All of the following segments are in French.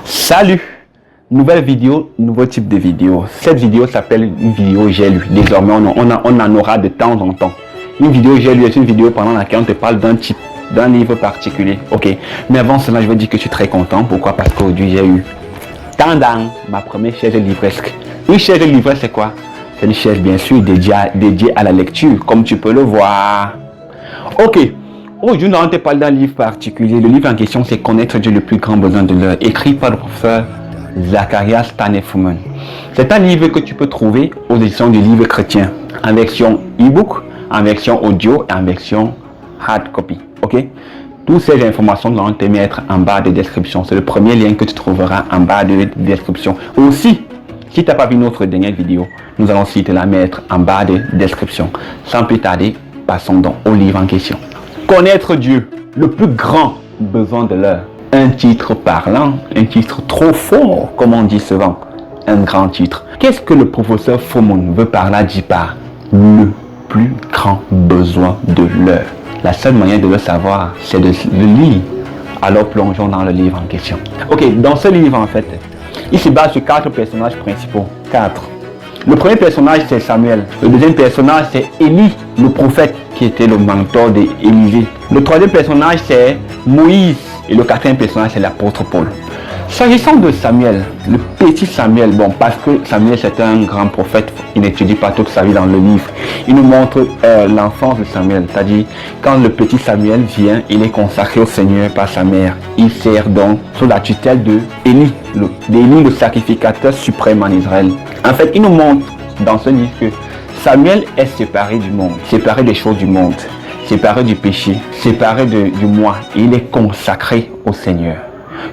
Salut! Nouvelle vidéo, nouveau type de vidéo. Cette vidéo s'appelle une vidéo j'ai lu. Désormais, on en aura de temps en temps. Une vidéo j'ai lu est une vidéo pendant laquelle on te parle d'un livre particulier. Ok. Mais avant cela, je veux dire que je suis très content. Pourquoi? Parce qu'aujourd'hui, j'ai eu ma première chaise livresque. Une chaise livresque, c'est quoi? C'est une chaise, bien sûr, dédiée à la lecture, comme tu peux le voir. Ok. Aujourd'hui, on te parle d'un livre particulier. Le livre en question, c'est Connaître Dieu, le plus grand besoin de l'heure, écrit par le professeur Zacharias Tanefuman. C'est un livre que tu peux trouver aux éditions du livre chrétien, en version e-book, en version audio et en version hard copy. Ok? Toutes ces informations vont te mettre en bas de description. C'est le premier lien que tu trouveras en bas de description. Aussi, si tu n'as pas vu notre dernière vidéo, nous allons aussi te la mettre en bas de description. Sans plus tarder, passons donc au livre en question. Connaître Dieu, le plus grand besoin de l'heure. Un titre parlant, un titre trop fort, comme on dit souvent. Un grand titre. Qu'est-ce que le professeur Fomon veut par là dire par le plus grand besoin de l'heure? La seule manière de le savoir, c'est de le lire. Alors plongeons dans le livre en question. Ok, dans ce livre en fait, il se base sur 4 personnages principaux. 4. Le premier personnage c'est Samuel. Le deuxième personnage c'est Élie, le prophète qui était le mentor d'Élisée. Le troisième personnage c'est Moïse. Et le quatrième personnage c'est l'apôtre Paul. S'agissant de Samuel, le petit Samuel, bon, parce que Samuel c'est un grand prophète, il n'étudie pas toute sa vie dans le livre. Il nous montre l'enfance de Samuel, c'est-à-dire quand le petit Samuel vient, il est consacré au Seigneur par sa mère. Il sert donc sous la tutelle de Élie, le sacrificateur suprême en Israël. En fait, il nous montre dans ce livre que Samuel est séparé du monde, séparé des choses du monde, séparé du péché, séparé du moi. Il est consacré au Seigneur.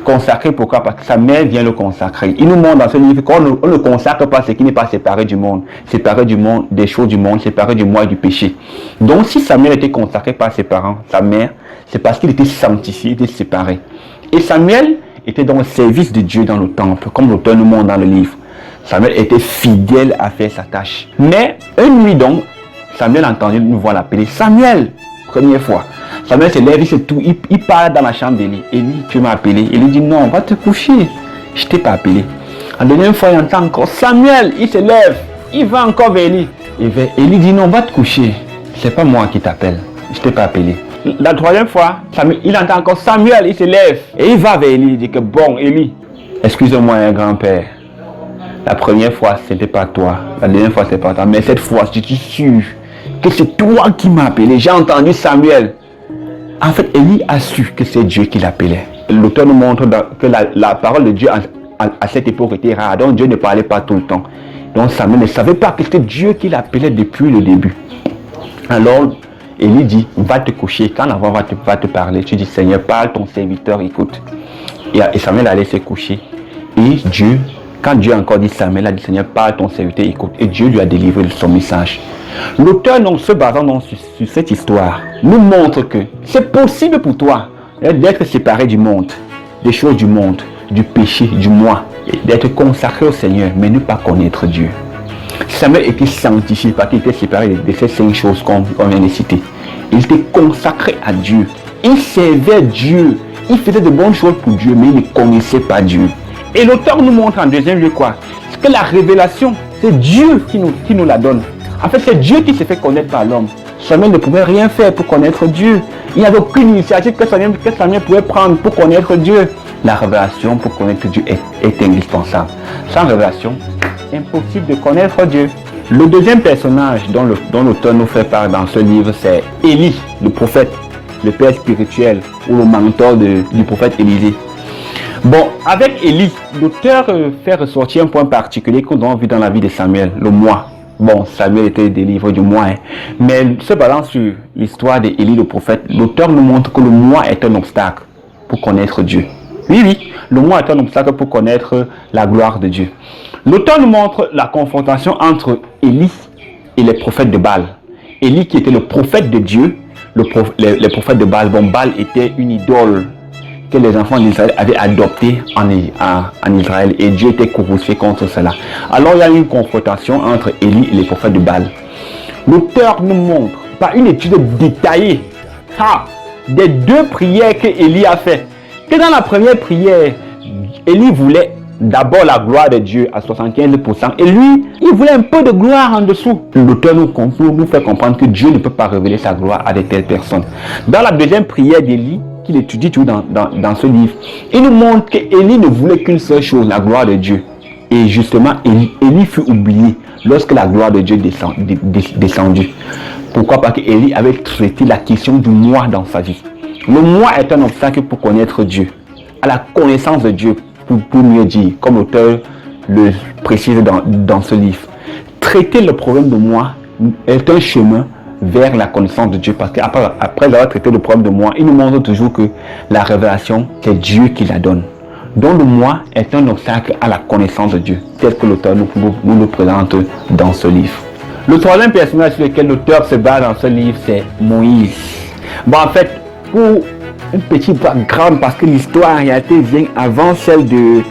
Consacré, pourquoi? Parce que sa mère vient le consacrer. Il nous montre dans ce livre qu'on ne consacre pas ce qui n'est pas séparé du monde, des choses du monde, séparé du moi et du péché. Donc si Samuel était consacré par ses parents, sa mère, c'est parce qu'il était sanctifié, il était séparé. Et Samuel était dans le service de Dieu dans le temple, comme l'auteur nous montre dans le livre. Samuel était fidèle à faire sa tâche. Mais une nuit donc, Samuel a entendu une voix l'appeler. Samuel, première fois. Samuel se lève, il part dans la chambre d'Élie. Élie, tu m'as appelé. Élie dit non, va te coucher. Je ne t'ai pas appelé. La deuxième fois, il entend encore Samuel, il se lève. Il va encore vers Élie. Élie dit non, va te coucher. C'est pas moi qui t'appelle. Je ne t'ai pas appelé. La troisième fois, il entend encore Samuel, il se lève. Et il va vers Élie. Il dit que bon, Élie, excuse-moi, grand-père. La première fois, ce n'était pas toi. La deuxième fois, ce n'était pas toi. Mais cette fois, je suis sûr que c'est toi qui m'as appelé. J'ai entendu Samuel. En fait, Élie a su que c'est Dieu qui l'appelait. L'auteur nous montre que la parole de Dieu à cette époque était rare. Donc Dieu ne parlait pas tout le temps. Donc Samuel ne savait pas que c'était Dieu qui l'appelait depuis le début. Alors, Élie dit, va te coucher. Quand la voix va te parler, tu dis, Seigneur, parle, ton serviteur écoute. Et Samuel allait se coucher. Et quand Dieu a encore dit Samuel, a dit, Seigneur, parle, ton serviteur écoute. Et Dieu lui a délivré son message. L'auteur, se basant sur cette histoire, nous montre que c'est possible pour toi d'être séparé du monde, des choses du monde, du péché, du moi, d'être consacré au Seigneur, mais ne pas connaître Dieu. Samuel était sanctifié parce qu'il était séparé de ces 5 choses qu'on vient de citer. Il était consacré à Dieu. Il servait Dieu. Il faisait de bonnes choses pour Dieu, mais il ne connaissait pas Dieu. Et l'auteur nous montre en deuxième lieu quoi? C'est que la révélation, c'est Dieu qui nous la donne. En fait, c'est Dieu qui s'est fait connaître par l'homme. Samuel ne pouvait rien faire pour connaître Dieu. Il n'y avait aucune initiative que Samuel pouvait prendre pour connaître Dieu. La révélation pour connaître Dieu est indispensable. Sans révélation, impossible de connaître Dieu. Le deuxième personnage dont l'auteur nous fait part dans ce livre, c'est Élie, le prophète, le père spirituel ou le mentor du prophète Élisée. Bon, avec Élie, l'auteur fait ressortir un point particulier qu'on a vu dans la vie de Samuel, le moi. Bon, Samuel était délivré du moi, mais se basant sur l'histoire d'Élie le prophète, l'auteur nous montre que le moi est un obstacle pour connaître Dieu. Oui, le moi est un obstacle pour connaître la gloire de Dieu. L'auteur nous montre la confrontation entre Élie et les prophètes de Baal. Élie qui était le prophète de Dieu, les prophètes de Baal. Bon, Baal était une idole que les enfants d'Israël avaient adopté en Israël et Dieu était crucifié contre cela. Alors il y a une confrontation entre Élie et les prophètes de Baal. L'auteur nous montre par une étude détaillée des 2 prières que Élie a fait. Que dans la première prière, Élie voulait d'abord la gloire de Dieu à 75% et lui, il voulait un peu de gloire en dessous. L'auteur nous fait comprendre que Dieu ne peut pas révéler sa gloire à de telles personnes. Dans la deuxième prière d'Élie, qu'il étudie tout dans ce livre, il nous montre qu'Élie ne voulait qu'une seule chose, la gloire de Dieu. Et justement, Élie fut oublié lorsque la gloire de Dieu descendue. Pourquoi? Parce qu'Élie avait traité la question du moi dans sa vie. Le moi est un obstacle pour connaître Dieu, à la connaissance de Dieu, pour mieux dire, comme l'auteur le précise dans ce livre. Traiter le problème de moi est un chemin vers la connaissance de Dieu, parce qu'après avoir traité le problème de moi, il nous montre toujours que la révélation, c'est Dieu qui la donne. Donc le moi est un obstacle à la connaissance de Dieu, tel que l'auteur nous le présente dans ce livre. Le troisième personnage sur lequel l'auteur se bat dans ce livre, c'est Moïse. Bon, en fait, pour une petite background, parce que l'histoire en réalité vient avant celle de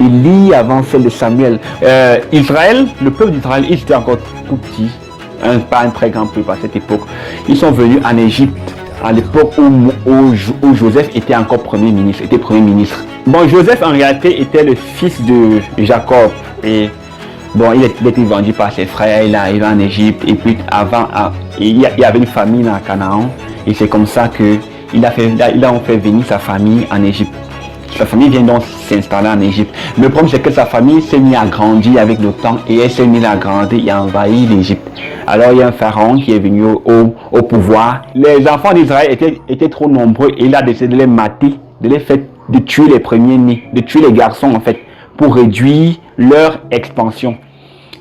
Élie, avant celle de Samuel. Israël, le peuple d'Israël, il était encore tout petit, pas un très grand peuple à cette époque. Ils sont venus en Égypte à l'époque où Joseph était encore premier ministre. Bon, Joseph en réalité était le fils de Jacob et bon, il était vendu par ses frères, il est arrivé en Égypte et puis avant, il y avait une famine à Canaan et c'est comme ça que il a fait venir sa famille en Égypte. Sa famille vient donc s'installer en Égypte. Le problème, c'est que sa famille s'est mise à grandir avec le temps et elle s'est mise à grandir et a envahi l'Égypte. Alors, il y a un pharaon qui est venu au pouvoir. Les enfants d'Israël étaient trop nombreux et il a décidé de les mater, de tuer les premiers-nés, de tuer les garçons en fait, pour réduire leur expansion.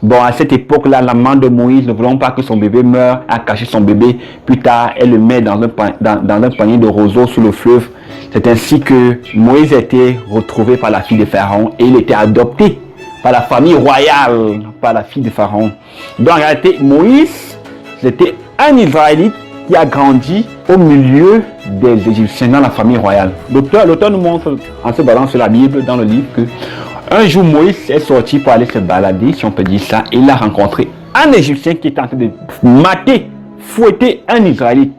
Bon, à cette époque-là, la maman de Moïse, ne voulant pas que son bébé meure, a caché son bébé. Plus tard, elle le met dans un panier de roseaux sous le fleuve. C'est ainsi que Moïse a été retrouvé par la fille de Pharaon et il était adopté par la famille royale, par la fille de Pharaon. Donc, en réalité, Moïse, c'était un Israélite qui a grandi au milieu des Égyptiens dans la famille royale. L'auteur nous montre, en se basant sur la Bible, dans le livre, que un jour, Moïse est sorti pour aller se balader, si on peut dire ça, et il a rencontré un Égyptien qui était en train de fouetter un Israélite.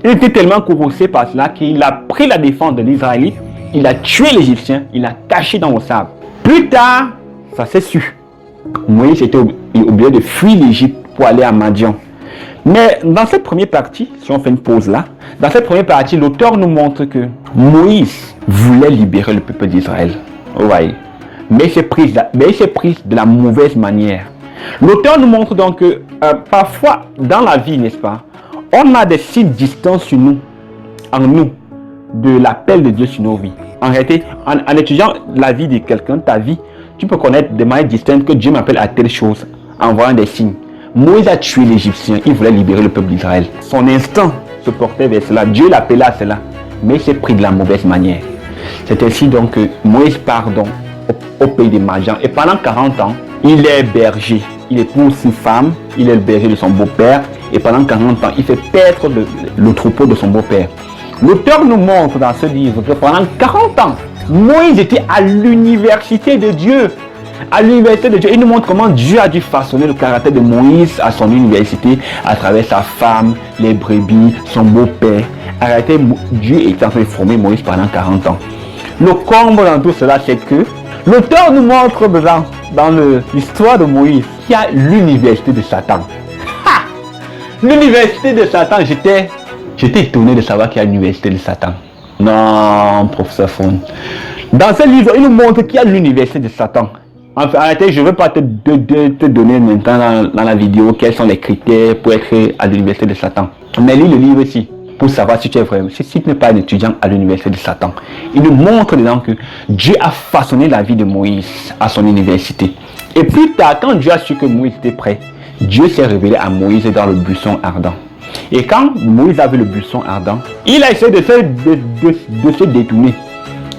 Il était tellement courroucé par cela qu'il a pris la défense de l'Israélite, il a tué l'Égyptien, il l'a caché dans le sable. Plus tard, ça s'est su. Moïse était obligé de fuir l'Égypte pour aller à Madian. Mais dans cette première partie, si on fait une pause là, dans cette première partie, l'auteur nous montre que Moïse voulait libérer le peuple d'Israël. Vous voyez. Mais il s'est pris de la mauvaise manière. L'auteur nous montre donc que parfois dans la vie, n'est-ce pas, on a des signes distants sur nous, en nous, de l'appel de Dieu sur nos vies. En réalité, en étudiant la vie de quelqu'un, ta vie, tu peux connaître de manière distincte que Dieu m'appelle à telle chose, en voyant des signes. Moïse a tué l'Égyptien, il voulait libérer le peuple d'Israël. Son instinct se portait vers cela, Dieu l'appelait à cela, mais il s'est pris de la mauvaise manière. C'est ainsi donc que Moïse part donc au pays de Madian et pendant 40 ans, il est berger. Il épouse 6 femmes, il est le berger de son beau-père et pendant 40 ans, il fait perdre le troupeau de son beau-père. L'auteur nous montre dans ce livre que pendant 40 ans, Moïse était à l'université de Dieu. À l'université de Dieu, il nous montre comment Dieu a dû façonner le caractère de Moïse à son université à travers sa femme, les brebis, son beau-père. En réalité, Dieu est en train de former Moïse pendant 40 ans. Le comble dans tout cela, c'est que l'auteur nous montre dans l'histoire de Moïse qu'il y a l'université de Satan. L'université de Satan, j'étais étonné de savoir qu'il y a l'université de Satan. Non, professeur Fon. Dans ce livre, il nous montre qu'il y a l'université de Satan. En réalité, je ne veux pas te donner maintenant dans la vidéo quels sont les critères pour être à l'université de Satan. Mais lis le livre ici pour savoir si tu es vraiment, si tu n'es pas un étudiant à l'université de Satan. Il nous montre dedans que Dieu a façonné la vie de Moïse à son université. Et plus tard, quand Dieu a su que Moïse était prêt, Dieu s'est révélé à Moïse dans le buisson ardent. Et quand Moïse a vu le buisson ardent, il a essayé de se détourner.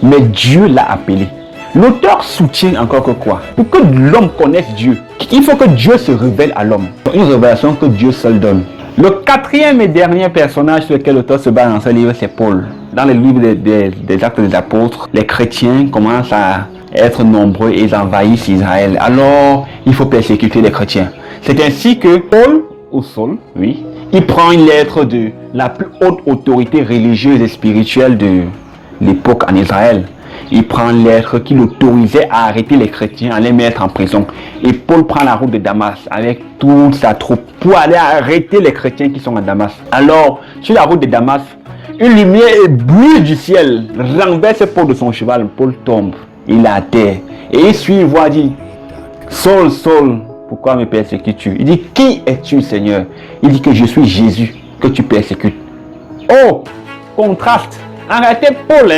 Mais Dieu l'a appelé. L'auteur soutient encore que quoi? Pour que l'homme connaisse Dieu, il faut que Dieu se révèle à l'homme. Une révélation que Dieu seul donne. Le quatrième et dernier personnage sur lequel l'auteur se bat dans ce livre, c'est Paul. Dans le livre des Actes des Apôtres, les chrétiens commencent à être nombreux et ils envahissent Israël. Alors, il faut persécuter les chrétiens. C'est ainsi que Paul, ou Saul, oui, il prend une lettre de la plus haute autorité religieuse et spirituelle de l'époque en Israël. Il prend l'être qui l'autorisait à arrêter les chrétiens, à les mettre en prison. Et Paul prend la route de Damas avec toute sa troupe pour aller arrêter les chrétiens qui sont à Damas. Alors, sur la route de Damas, une lumière éblouie du ciel renverse Paul de son cheval. Paul tombe, il est à terre. Et il suit une voix, dit, Saul, Saul, pourquoi me persécutes-tu? Il dit, qui es-tu, Seigneur? Il dit que je suis Jésus que tu persécutes. Oh, contraste. En réalité, Paul,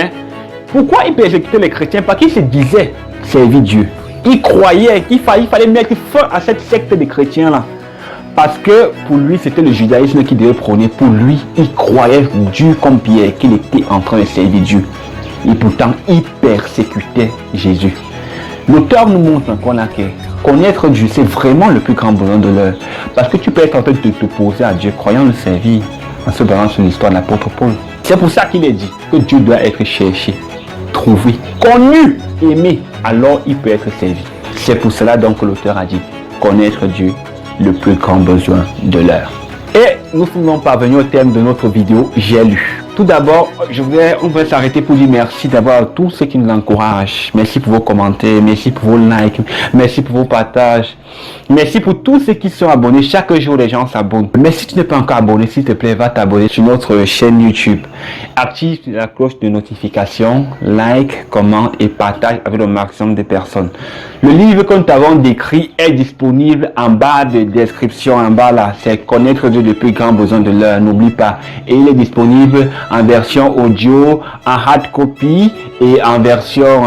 pourquoi il persécutait les chrétiens? Parce qu'il se disait servir Dieu. Il croyait qu'il fallait mettre fin à cette secte de chrétiens-là. Parce que pour lui, c'était le judaïsme qui devait prôner. Pour lui, il croyait dur comme Pierre qu'il était en train de servir Dieu. Et pourtant, il persécutait Jésus. L'auteur nous montre encore là que connaître Dieu, c'est vraiment le plus grand besoin de l'heure. Parce que tu peux être en train de t'opposer à Dieu, croyant le servir, en se basant sur l'histoire de l'apôtre Paul. C'est pour ça qu'il est dit que Dieu doit être cherché, trouvé, connu, aimé. Alors il peut être servi. C'est pour cela donc que l'auteur a dit connaître Dieu, le plus grand besoin de l'heure. Et nous sommes parvenus au thème de notre vidéo J'ai lu. Tout d'abord, on va s'arrêter pour dire merci d'abord à tous ceux qui nous encouragent. Merci pour vos commentaires, merci pour vos likes, merci pour vos partages. Merci pour tous ceux qui sont abonnés. Chaque jour, les gens s'abonnent. Mais si tu n'es pas encore abonné, s'il te plaît, va t'abonner sur notre chaîne YouTube. Active la cloche de notification, like, commente et partage avec le maximum de personnes. Le livre que nous t'avons décrit est disponible en bas de description, en bas là. C'est connaître Dieu, le plus grand besoin de l'heure. N'oublie pas. Et il est disponible en version audio, en hard copy et en version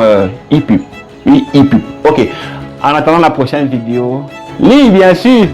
EPUB. Ok. En attendant la prochaine vidéo, lis bien sûr.